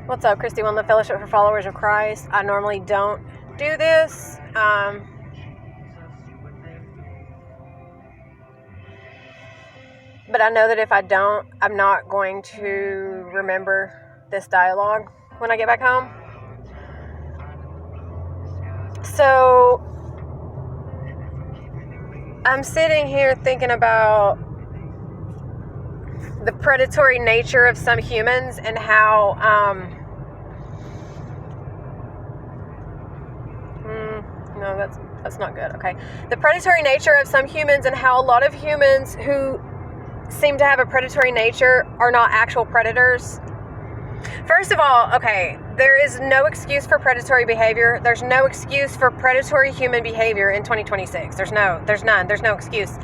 What's up, Christy? One of the Fellowship for Followers of Christ. I normally don't do this. But I know that if I don't, I'm not going to remember this dialogue when I get back home. So I'm sitting here thinking about the predatory nature of some humans and how no, that's not good. Okay. The predatory nature of some humans and how a lot of humans who seem to have a predatory nature are not actual predators. First of all, okay, there is no excuse for predatory behavior. There's no excuse for predatory human behavior in 2026. There's none. There's no excuse.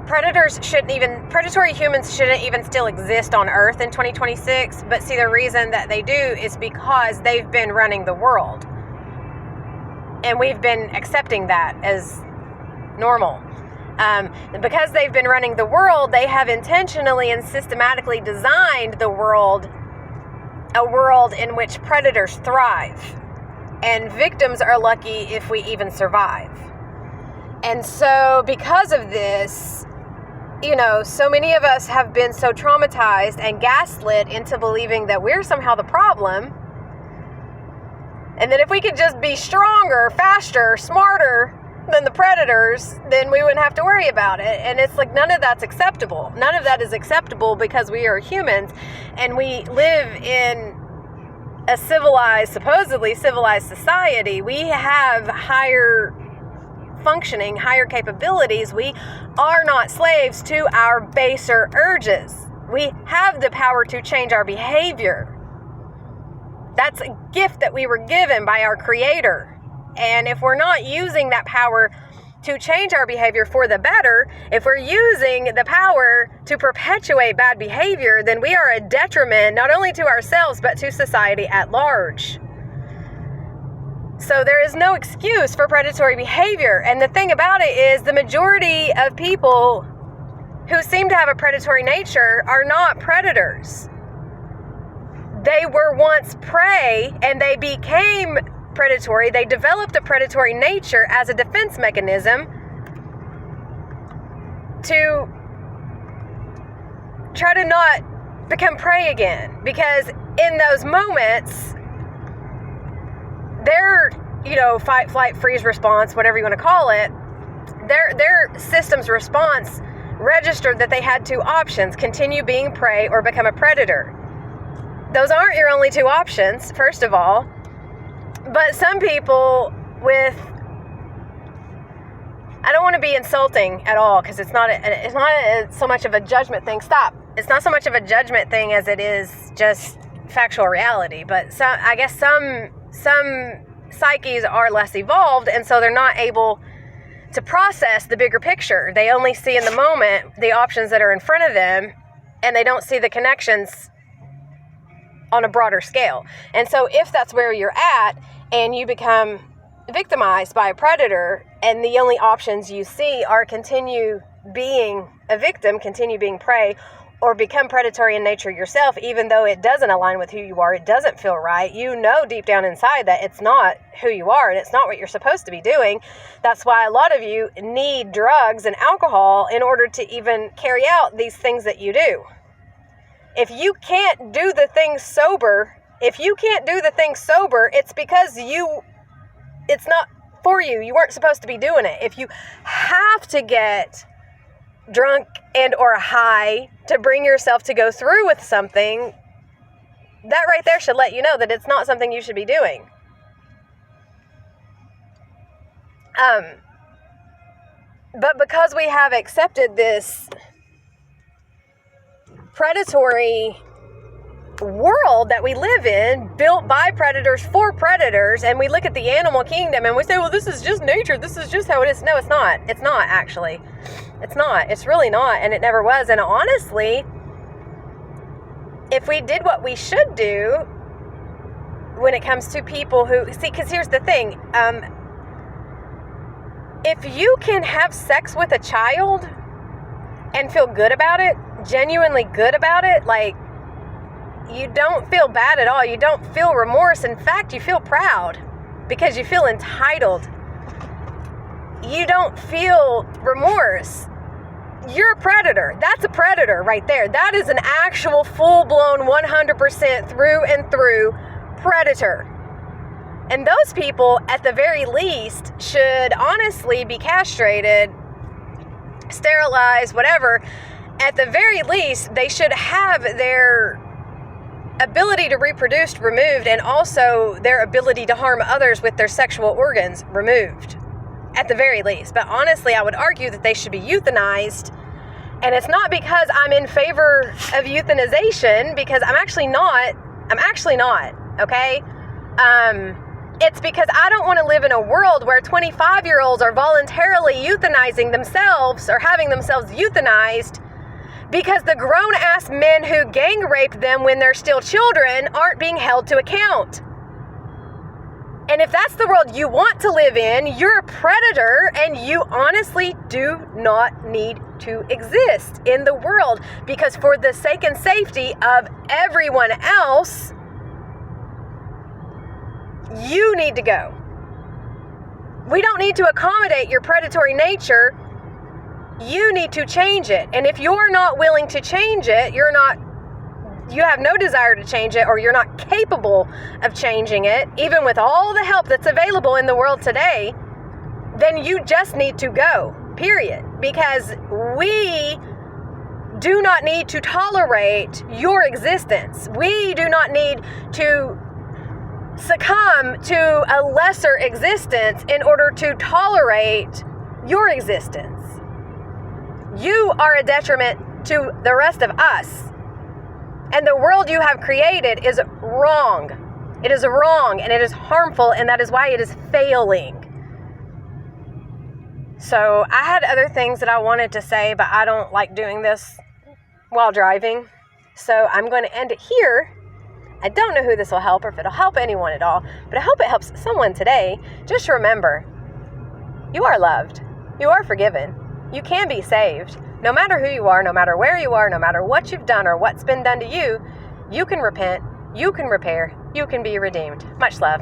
Predatory humans shouldn't even still exist on Earth in 2026. But see, the reason that they do is because they've been running the world. And we've been accepting that as normal. Because they've been running the world, they have intentionally and systematically designed the world, a world in which predators thrive. And victims are lucky if we even survive. And so because of this, so many of us have been so traumatized and gaslit into believing that we're somehow the problem. And that if we could just be stronger, faster, smarter than the predators, then we wouldn't have to worry about it. And it's like, none of that's acceptable. None of that is acceptable because we are humans and we live in a supposedly civilized society. We have higher functioning, higher capabilities. We are not slaves to our baser urges. We have the power to change our behavior. That's a gift that we were given by our Creator. And if we're not using that power to change our behavior for the better, if we're using the power to perpetuate bad behavior, then we are a detriment not only to ourselves, but to society at large. So there is no excuse for predatory behavior. And the thing about it is the majority of people who seem to have a predatory nature are not predators. They were once prey and they became predatory. They developed a predatory nature as a defense mechanism to try to not become prey again. Because in those moments, their, fight, flight, freeze response, whatever you want to call it, their system's response registered that they had two options: continue being prey or become a predator. Those aren't your only two options, first of all. But some people I don't want to be insulting at all because it's not so much of a judgment thing. Stop. It's not so much of a judgment thing as it is just factual reality. But I guess some psyches are less evolved, and so they're not able to process the bigger picture. They only see in the moment the options that are in front of them, and they don't see the connections on a broader scale. And so if that's where you're at and you become victimized by a predator and the only options you see are continue being a victim, continue being prey, or become predatory in nature yourself, even though it doesn't align with who you are, it doesn't feel right, deep down inside that it's not who you are and it's not what you're supposed to be doing. That's why a lot of you need drugs and alcohol in order to even carry out these things that you do. If you can't do the things sober, it's because it's not for you. You weren't supposed to be doing it. If you have to get drunk and or high to bring yourself to go through with something, that right there should let you know that it's not something you should be doing. But because we have accepted this predatory world that we live in, built by predators for predators, and we look at the animal kingdom and we say, well, this is just nature, this is just how it is. No, it's not. It's not, actually. It's not. It's really not, and it never was. And honestly, if we did what we should do when it comes to people who, because here's the thing, if you can have sex with a child and feel good about it, genuinely good about it, like you don't feel bad at all. You don't feel remorse. In fact, you feel proud because you feel entitled. You don't feel remorse. You're a predator. That's a predator right there. That is an actual full-blown 100% through and through predator. And those people, at the very least, should honestly be castrated, sterilized, whatever. At the very least, they should have their ability to reproduce removed, and also their ability to harm others with their sexual organs removed, at the very least. But honestly, I would argue that they should be euthanized. And it's not because I'm in favor of euthanization, because I'm actually not, okay? It's because I don't want to live in a world where 25-year-olds are voluntarily euthanizing themselves or having themselves euthanized because the grown-ass men who gang raped them when they're still children aren't being held to account. And if that's the world you want to live in, you're a predator, and you honestly do not need to exist in the world, because for the sake and safety of everyone else, you need to go. We don't need to accommodate your predatory nature. You need to change it. And if you're not willing to change it, you have no desire to change it, or you're not capable of changing it, even with all the help that's available in the world today, then you just need to go, period. Because we do not need to tolerate your existence. We do not need to succumb to a lesser existence in order to tolerate your existence. You are a detriment to the rest of us. And the world you have created is wrong. It is wrong, and it is harmful, and that is why it is failing. So I had other things that I wanted to say, but I don't like doing this while driving. So I'm going to end it here. I don't know who this will help, or if it'll help anyone at all, but I hope it helps someone today. Just remember, you are loved. You are forgiven. You can be saved. No matter who you are, no matter where you are, no matter what you've done or what's been done to you, you can repent, you can repair, you can be redeemed. Much love.